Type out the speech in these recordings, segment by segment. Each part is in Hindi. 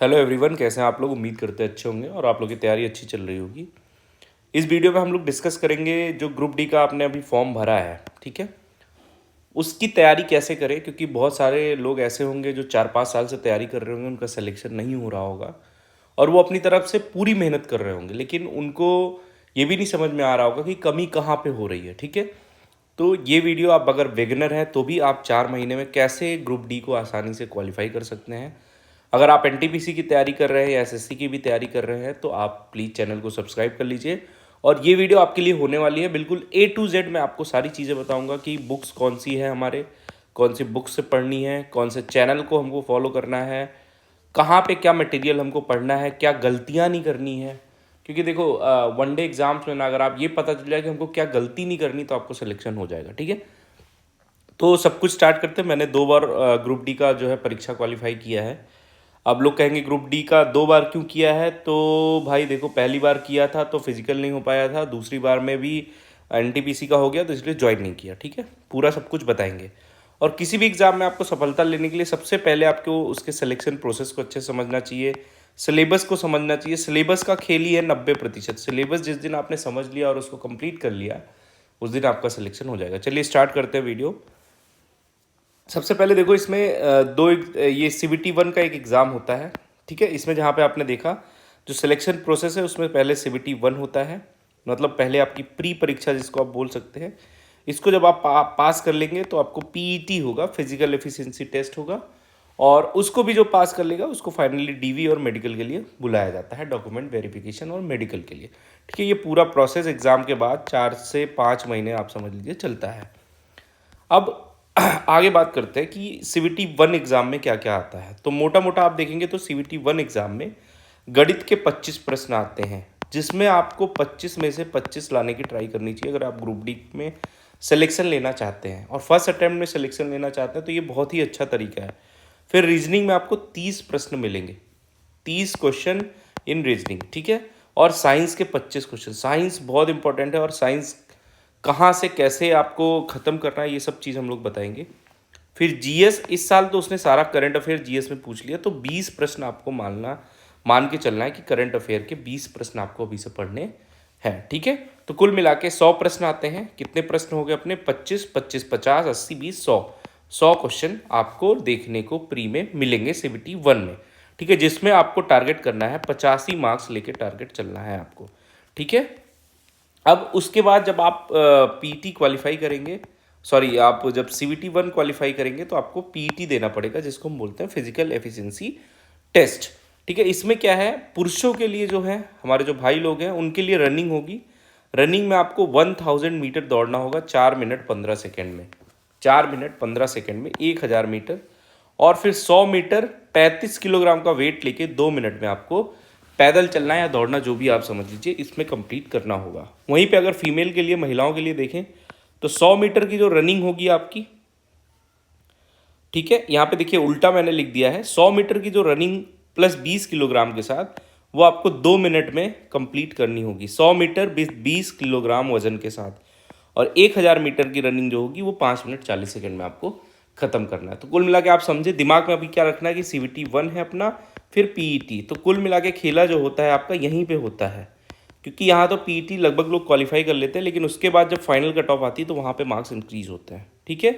हेलो एवरीवन, कैसे हैं आप लोग। उम्मीद करते हैं अच्छे होंगे और आप लोग की तैयारी अच्छी चल रही होगी। इस वीडियो में हम लोग डिस्कस करेंगे जो ग्रुप डी का आपने अभी फॉर्म भरा है, ठीक है, उसकी तैयारी कैसे करें। क्योंकि बहुत सारे लोग ऐसे होंगे जो 4-5 साल से तैयारी कर रहे होंगे, उनका सिलेक्शन नहीं हो रहा होगा और वो अपनी तरफ से पूरी मेहनत कर रहे होंगे, लेकिन उनको ये भी नहीं समझ में आ रहा होगा कि कमी कहाँ पे हो रही है, ठीक है। तो ये वीडियो आप अगर बिगिनर हैं तो भी आप 4 महीने में कैसे ग्रुप डी को आसानी से क्वालिफाई कर सकते हैं। अगर आप एनटीपीसी की तैयारी कर रहे हैं या एसएससी की भी तैयारी कर रहे हैं तो आप प्लीज़ चैनल को सब्सक्राइब कर लीजिए। और ये वीडियो आपके लिए होने वाली है बिल्कुल A to Z। मैं आपको सारी चीज़ें बताऊंगा कि बुक्स कौन सी है, हमारे कौन सी बुक्स से पढ़नी है, कौन से चैनल को हमको फॉलो करना है, कहाँ पे क्या मटेरियल हमको पढ़ना है, क्या गलतियाँ नहीं करनी है। क्योंकि देखो, वन डे एग्जाम्स में ना अगर आप ये पता चल जाए कि हमको क्या गलती नहीं करनी तो आपको सिलेक्शन हो जाएगा, ठीक है। तो सब कुछ स्टार्ट करते हैं। मैंने 2 बार ग्रुप डी का जो है परीक्षा क्वालिफाई किया है। अब लोग कहेंगे ग्रुप डी का 2 बार क्यों किया है, तो भाई देखो, पहली बार किया था तो फिजिकल नहीं हो पाया था, दूसरी बार में भी एनटीपीसी का हो गया तो इसलिए ज्वाइन नहीं किया, ठीक है। पूरा सब कुछ बताएंगे। और किसी भी एग्ज़ाम में आपको सफलता लेने के लिए सबसे पहले आपको उसके सिलेक्शन प्रोसेस को अच्छे से समझना चाहिए, सिलेबस को समझना चाहिए। सिलेबस का खेल ही है 90%। सिलेबस जिस दिन आपने समझ लिया और उसको कंप्लीट कर लिया, उस दिन आपका सिलेक्शन हो जाएगा। चलिए स्टार्ट करते हैं वीडियो। सबसे पहले देखो, इसमें ये CBT 1 का एक एग्ज़ाम होता है, ठीक है। इसमें जहाँ पे आपने देखा जो सिलेक्शन प्रोसेस है उसमें पहले CBT 1 होता है, मतलब पहले आपकी प्री परीक्षा जिसको आप बोल सकते हैं। इसको जब आप पास कर लेंगे तो आपको PET होगा, फिजिकल एफिशिएंसी टेस्ट होगा, और उसको भी जो पास कर लेगा उसको फाइनली DV और मेडिकल के लिए बुलाया जाता है, डॉक्यूमेंट वेरिफिकेशन और मेडिकल के लिए, ठीक है। ये पूरा प्रोसेस एग्ज़ाम के बाद 4 से 5 महीने आप समझ लीजिए चलता है। अब आगे बात करते हैं कि CBT 1 एग्ज़ाम में क्या क्या आता है। तो मोटा मोटा आप देखेंगे तो CBT 1 एग्ज़ाम में गणित के 25 प्रश्न आते हैं, जिसमें आपको 25 में से 25 लाने की ट्राई करनी चाहिए अगर आप ग्रुप डी में सिलेक्शन लेना चाहते हैं और फर्स्ट अटैम्प्ट में सिलेक्शन लेना चाहते हैं तो ये बहुत ही अच्छा तरीका है। फिर रीजनिंग में आपको 30 प्रश्न मिलेंगे, 30 क्वेश्चन इन रीजनिंग, ठीक है। और साइंस के 25 क्वेश्चन। साइंस बहुत इंपॉर्टेंट है और साइंस कहाँ से कैसे आपको ख़त्म करना है ये सब चीज़ हम लोग बताएंगे। फिर जीएस, इस साल तो उसने सारा करंट अफेयर जीएस में पूछ लिया, तो 20 प्रश्न आपको मान के चलना है कि करंट अफेयर के 20 प्रश्न आपको अभी से पढ़ने हैं, ठीक है। तो कुल मिला के 100 प्रश्न आते हैं। कितने प्रश्न हो गए अपने? 25, 25, 50, 80, 20, 100 क्वेश्चन आपको देखने को प्री में मिलेंगे CBT 1 में, ठीक है। जिसमें आपको टारगेट करना है 85 मार्क्स लेके टारगेट चलना है आपको, ठीक है। अब उसके बाद जब आप पीटी क्वालिफाई करेंगे, सॉरी, आप जब CBT 1 क्वालिफाई करेंगे तो आपको पीटी देना पड़ेगा, जिसको हम बोलते हैं फिजिकल एफिशिएंसी टेस्ट, ठीक है। इसमें क्या है, पुरुषों के लिए जो है, हमारे जो भाई लोग हैं उनके लिए रनिंग होगी। रनिंग में आपको 1000 मीटर दौड़ना होगा 4 मिनट 15 सेकेंड में, 4 मिनट 15 सेकेंड में 1000 मीटर। और फिर 100 मीटर 35 किलोग्राम का वेट लेके 2 मिनट में आपको पैदल चलना या दौड़ना, जो भी आप समझ लीजिए, इसमें कंप्लीट करना होगा। वहीं पे अगर फीमेल के लिए, महिलाओं के लिए देखें तो 100 मीटर की जो रनिंग होगी आपकी, ठीक है, यहाँ पे देखिए उल्टा मैंने लिख दिया है। 100 मीटर की जो रनिंग प्लस 20 किलोग्राम के साथ, वो आपको 2 मिनट में कंप्लीट करनी होगी। 100 मीटर 20 किलोग्राम वजन के साथ। और 1000 मीटर की रनिंग जो होगी वो 5 मिनट 40 सेकेंड में आपको खत्म करना है। तो कुल मिला के आप समझे, दिमाग में अभी क्या रखना है कि CBT 1 है अपना, फिर पीईटी। तो कुल मिला के खेला जो होता है आपका यहीं पे होता है, क्योंकि यहाँ तो पीईटी लगभग लोग क्वालिफाई कर लेते हैं, लेकिन उसके बाद जब फाइनल कट ऑफ आती है तो वहाँ पे मार्क्स इंक्रीज होते हैं, ठीक है।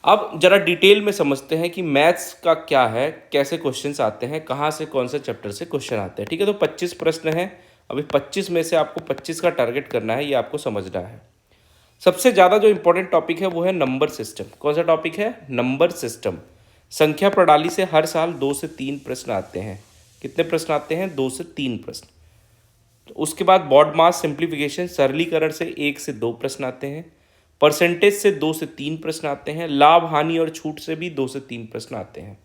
अब जरा डिटेल में समझते हैं कि मैथ्स का क्या है, कैसे क्वेश्चंस आते हैं, कहाँ से कौन से चैप्टर से क्वेश्चन आते हैं, ठीक है। तो 25 प्रश्न हैं। अभी 25 में से आपको 25 का टारगेट करना है, ये आपको समझना है। सबसे ज़्यादा जो इंपॉर्टेंट टॉपिक है वो है नंबर सिस्टम। कौन सा टॉपिक है? Number system. संख्या प्रणाली से हर साल 2 से 3 प्रश्न आते हैं। कितने प्रश्न आते हैं? 2 से 3 प्रश्न। तो उसके बाद बॉड मास सिंप्लीफिकेशन, सरलीकरण से 1 से 2 प्रश्न आते हैं। परसेंटेज से 2 से 3 प्रश्न आते हैं। लाभ हानि और छूट से भी 2 से 3 प्रश्न आते हैं।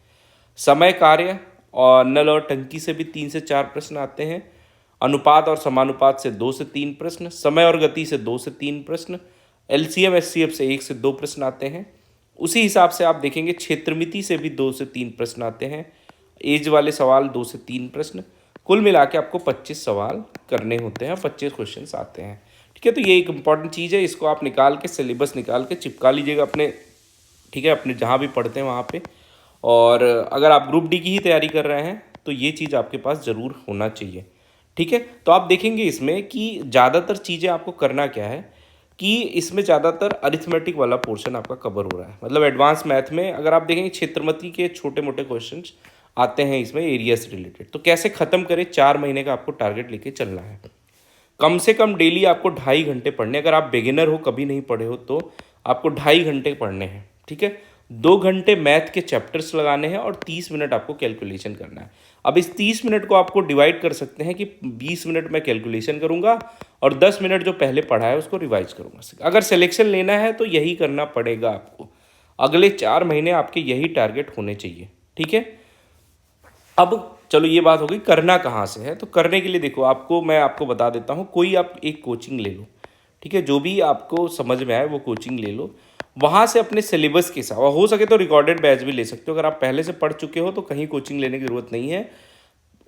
समय कार्य और नल और टंकी से भी 3 से 4 प्रश्न आते हैं। अनुपात और समानुपात से 2 से 3 प्रश्न। समय और गति से 2 से 3 प्रश्न। LCM SCF से 1 से 2 प्रश्न आते हैं। उसी हिसाब से आप देखेंगे क्षेत्रमिति से भी 2 से 3 प्रश्न आते हैं। एज वाले सवाल 2 से 3 प्रश्न। कुल मिला के आपको 25 सवाल करने होते हैं, 25 क्वेश्चंस आते हैं, ठीक है। तो ये एक इंपॉर्टेंट चीज़ है, इसको आप निकाल के सिलेबस निकाल के चिपका लीजिएगा अपने, ठीक है, अपने जहाँ भी पढ़ते हैं वहाँ पे। और अगर आप ग्रुप डी की ही तैयारी कर रहे हैं तो ये चीज़ आपके पास ज़रूर होना चाहिए, ठीक है। तो आप देखेंगे इसमें कि ज़्यादातर चीज़ें आपको करना क्या है कि इसमें ज़्यादातर अरिथमेटिक वाला पोर्शन आपका कवर हो रहा है। मतलब एडवांस मैथ में अगर आप देखेंगे क्षेत्रमति के छोटे मोटे क्वेश्चंस आते हैं इसमें एरिया से रिलेटेड। तो कैसे ख़त्म करें, 4 महीने का आपको टारगेट लेके चलना है। कम से कम डेली आपको 2.5 घंटे पढ़ने, अगर आप बिगिनर हो कभी नहीं पढ़े हो तो आपको 2.5 घंटे पढ़ने हैं, ठीक है। 2 घंटे मैथ के चैप्टर्स लगाने हैं और 30 मिनट आपको कैलकुलेशन करना है। अब इस 30 मिनट को आपको डिवाइड कर सकते हैं कि 20 मिनट मैं कैलकुलेशन करूंगा और 10 मिनट जो पहले पढ़ा है उसको रिवाइज करूंगा। अगर सिलेक्शन लेना है तो यही करना पड़ेगा आपको। अगले 4 महीने आपके यही टारगेट होने चाहिए, ठीक है। अब चलो ये बात हो गई करना कहाँ से है। तो करने के लिए देखो मैं आपको बता देता हूँ, कोई आप एक कोचिंग ले लो, ठीक है। जो भी आपको समझ में आए वो कोचिंग ले लो, वहाँ से अपने सिलेबस के हिसाब, हो सके तो रिकॉर्डेड बैच भी ले सकते हो। अगर आप पहले से पढ़ चुके हो तो कहीं कोचिंग लेने की ज़रूरत नहीं है,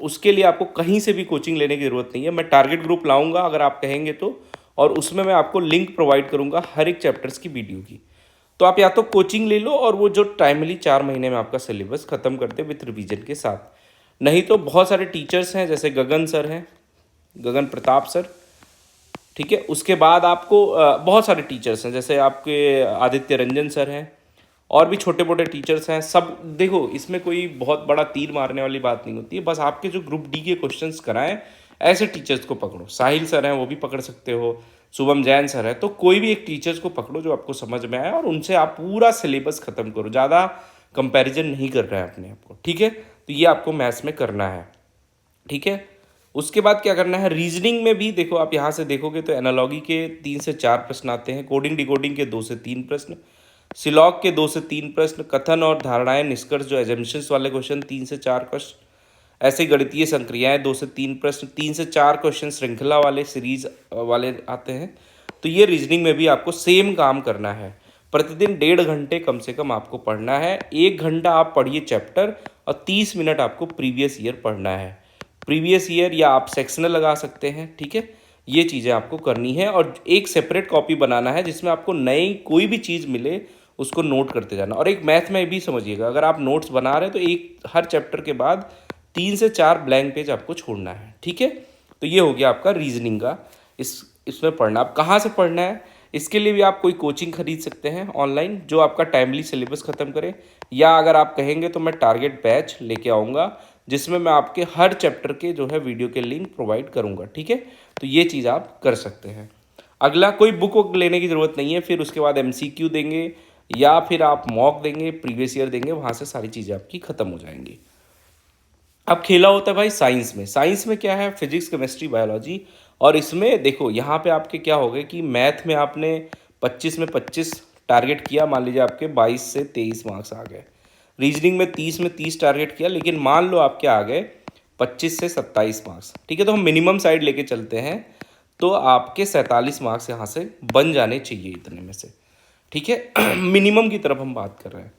उसके लिए आपको कहीं से भी कोचिंग लेने की ज़रूरत नहीं है। मैं टारगेट ग्रुप लाऊंगा अगर आप कहेंगे तो, और उसमें मैं आपको लिंक प्रोवाइड करूंगा हर एक चैप्टर्स की वीडियो की। तो आप या तो कोचिंग ले लो और वो जो टाइमली 4 महीने में आपका सिलेबस ख़त्म करते विथ रिवीजन के साथ। नहीं तो बहुत सारे टीचर्स हैं, जैसे गगन सर हैं, गगन प्रताप सर, ठीक है। उसके बाद आपको बहुत सारे टीचर्स हैं, जैसे आपके आदित्य रंजन सर हैं, और भी छोटे मोटे टीचर्स हैं। सब देखो इसमें कोई बहुत बड़ा तीर मारने वाली बात नहीं होती है, बस आपके जो ग्रुप डी के क्वेश्चंस कराएं ऐसे टीचर्स को पकड़ो। साहिल सर हैं वो भी पकड़ सकते हो, शुभम जैन सर है, तो कोई भी एक टीचर्स को पकड़ो जो आपको समझ में आए और उनसे आप पूरा सिलेबस खत्म करो। ज़्यादा कंपैरिजन नहीं कर रहे हैं अपने आप को, ठीक है। तो ये आपको मैथ्स में करना है, ठीक है। उसके बाद क्या करना है, रीजनिंग में भी देखो आप यहाँ से देखोगे तो एनालॉगी के 3 से 4 प्रश्न आते हैं, कोडिंग डिकोडिंग के 2 से 3 प्रश्न, सिलॉग के 2 से 3 प्रश्न, कथन और धारणाएं निष्कर्ष जो एजम्पशंस वाले क्वेश्चन 3 से 4 प्रश्न, ऐसे गणितीय संक्रियाएं 2 से 3 प्रश्न, 3 से 4 क्वेश्चन श्रृंखला वाले सीरीज वाले आते हैं। तो ये रीजनिंग में भी आपको सेम काम करना है। प्रतिदिन 1.5 घंटे कम से कम आपको पढ़ना है। 1 घंटा आप पढ़िए चैप्टर और 30 मिनट आपको प्रीवियस ईयर पढ़ना है। प्रीवियस ईयर या आप सेक्शनल लगा सकते हैं, ठीक है। ये चीज़ें आपको करनी है और एक सेपरेट कॉपी बनाना है जिसमें आपको नई कोई भी चीज़ मिले उसको नोट करते जाना। और एक मैथ में भी समझिएगा, अगर आप नोट्स बना रहे हैं तो एक हर चैप्टर के बाद 3 से 4 ब्लैंक पेज आपको छोड़ना है, ठीक है। तो ये हो गया आपका रीजनिंग का। इसमें पढ़ना, आप कहाँ से पढ़ना है इसके लिए भी आप कोई कोचिंग खरीद सकते हैं ऑनलाइन जो आपका टाइमली सिलेबस ख़त्म करे, या अगर आप कहेंगे तो मैं टारगेट बैच लेके आऊँगा जिसमें मैं आपके हर चैप्टर के जो है वीडियो के लिंक प्रोवाइड करूँगा, ठीक है। तो ये चीज़ आप कर सकते हैं। अगला, कोई बुक वुक लेने की ज़रूरत नहीं है। फिर उसके बाद MCQ देंगे या फिर आप मॉक देंगे, प्रीवियस ईयर देंगे, वहाँ से सारी चीज़ें आपकी ख़त्म हो जाएंगी। अब खेला होता है भाई साइंस में। साइंस में क्या है, फिजिक्स केमिस्ट्री बायोलॉजी। और इसमें देखो यहाँ पे आपके क्या हो गए कि मैथ में आपने 25 में 25 टारगेट किया, मान लीजिए आपके 22 से 23 मार्क्स आ गए। रीजनिंग में 30 में 30 टारगेट किया, लेकिन मान लो आपके आ गए 25 से 27 मार्क्स, ठीक है। तो हम मिनिमम साइड लेके चलते हैं, तो आपके 47 मार्क्स यहाँ से बन जाने चाहिए इतने में से, ठीक है। मिनिमम की तरफ हम बात कर रहे हैं।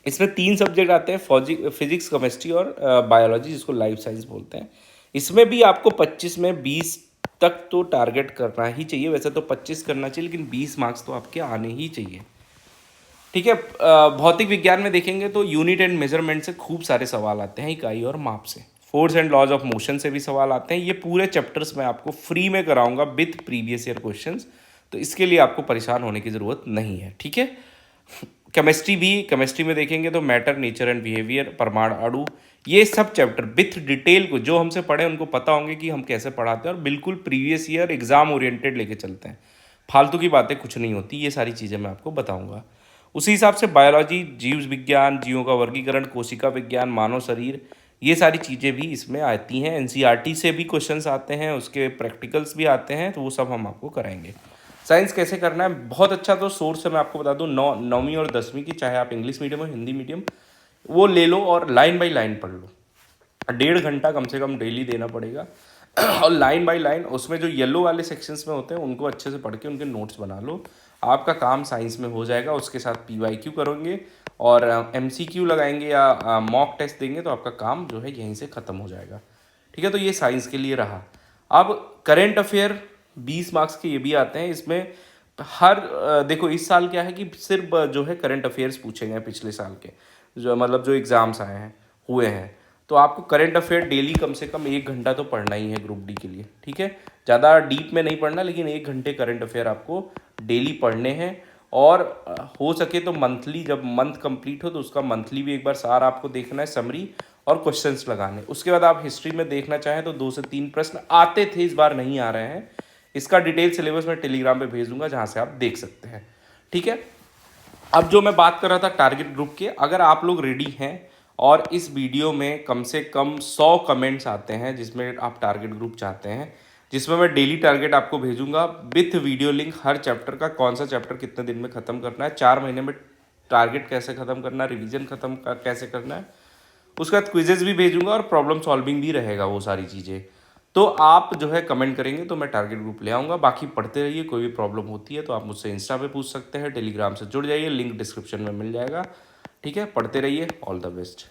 इसमें 3 सब्जेक्ट आते हैं, फिजिक्स केमिस्ट्री और बायोलॉजी, जिसको लाइफ साइंस बोलते हैं। इसमें भी आपको 25 में 20 तक तो टारगेट करना ही चाहिए। वैसे तो 25 करना चाहिए, लेकिन 20 मार्क्स तो आपके आने ही चाहिए, ठीक है। भौतिक विज्ञान में देखेंगे तो यूनिट एंड मेजरमेंट से खूब सारे सवाल आते हैं, इकाई और माप से। Force and laws of motion से भी सवाल आते हैं। ये पूरे चैप्टर्स मैं आपको फ्री में कराऊंगा विथ प्रीवियस ईयर क्वेश्चंस, तो इसके लिए आपको परेशान होने की ज़रूरत नहीं है, ठीक है। केमिस्ट्री में देखेंगे तो मैटर, नेचर एंड बिहेवियर, परमाणु अणु, ये सब चैप्टर विथ डिटेल को जो हमसे पढ़े उनको पता होंगे कि हम कैसे पढ़ाते हैं, और बिल्कुल प्रीवियस ईयर एग्जाम ओरिएंटेड लेके चलते हैं। फालतू की बातें कुछ नहीं होती, ये सारी चीज़ें मैं आपको बताऊंगा। उसी हिसाब से बायोलॉजी, जीव विज्ञान, जीवों का वर्गीकरण, कोशिका विज्ञान, मानव शरीर, ये सारी चीज़ें भी इसमें आती हैं। NCERT से भी क्वेश्चंस आते हैं, उसके प्रैक्टिकल्स भी आते हैं, तो वो सब हम आपको कराएंगे। साइंस कैसे करना है, बहुत अच्छा तो सोर्स है, मैं आपको बता दूं, 9वीं और 10वीं की, चाहे आप इंग्लिश मीडियम हो हिंदी मीडियम, वो ले लो और लाइन बाय लाइन पढ़ लो। 1.5 घंटा कम से कम डेली देना पड़ेगा। और लाइन बाय लाइन उसमें जो येलो वाले सेक्शंस में होते हैं उनको अच्छे से पढ़ के उनके नोट्स बना लो। आपका काम साइंस में हो जाएगा। उसके साथ PYQ करोगे और MCQ लगाएंगे या मॉक टेस्ट देंगे, तो आपका काम जो है यहीं से ख़त्म हो जाएगा, ठीक है। तो ये साइंस के लिए रहा। अब करेंट अफेयर 20 मार्क्स के ये भी आते हैं। इसमें हर देखो इस साल क्या है कि सिर्फ जो है करंट अफेयर्स पूछे गए पिछले साल के, जो मतलब जो एग्ज़ाम्स आए हैं हुए हैं, तो आपको करंट अफेयर डेली कम से कम 1 घंटा तो पढ़ना ही है ग्रुप डी के लिए, ठीक है। ज़्यादा डीप में नहीं पढ़ना, लेकिन 1 घंटे करंट अफेयर आपको डेली पढ़ने हैं। और हो सके तो मंथली, जब मंथ कंप्लीट हो तो उसका मंथली भी एक बार सार आपको देखना है, समरी और क्वेश्चंस लगाने। उसके बाद आप हिस्ट्री में देखना चाहें तो 2 से 3 प्रश्न आते थे, इस बार नहीं आ रहे हैं। इसका डिटेल सिलेबस मैं टेलीग्राम पे भेज दूंगा, जहाँ से आप देख सकते हैं, ठीक है। अब जो मैं बात कर रहा था टारगेट ग्रुप के, अगर आप लोग रेडी हैं और इस वीडियो में कम से कम 100 कमेंट्स आते हैं जिसमें आप टारगेट ग्रुप चाहते हैं, जिसमें मैं डेली टारगेट आपको भेजूंगा with video link, her chapter का, कौन सा चैप्टर कितने दिन में ख़त्म करना है, 4 महीने में टारगेट कैसे ख़त्म करना है, रिवीजन कैसे करना है, उसके बाद क्विजेज भी भेजूंगा और प्रॉब्लम सॉल्विंग भी रहेगा, वो सारी चीज़ें। तो आप जो है कमेंट करेंगे तो मैं टारगेट ग्रुप ले आऊँगा। बाकी पढ़ते रहिए, कोई भी प्रॉब्लम होती है तो आप मुझसे इंस्टा पे पूछ सकते हैं, टेलीग्राम से जुड़ जाइए, लिंक डिस्क्रिप्शन में मिल जाएगा, ठीक है। पढ़ते रहिए, ऑल द बेस्ट।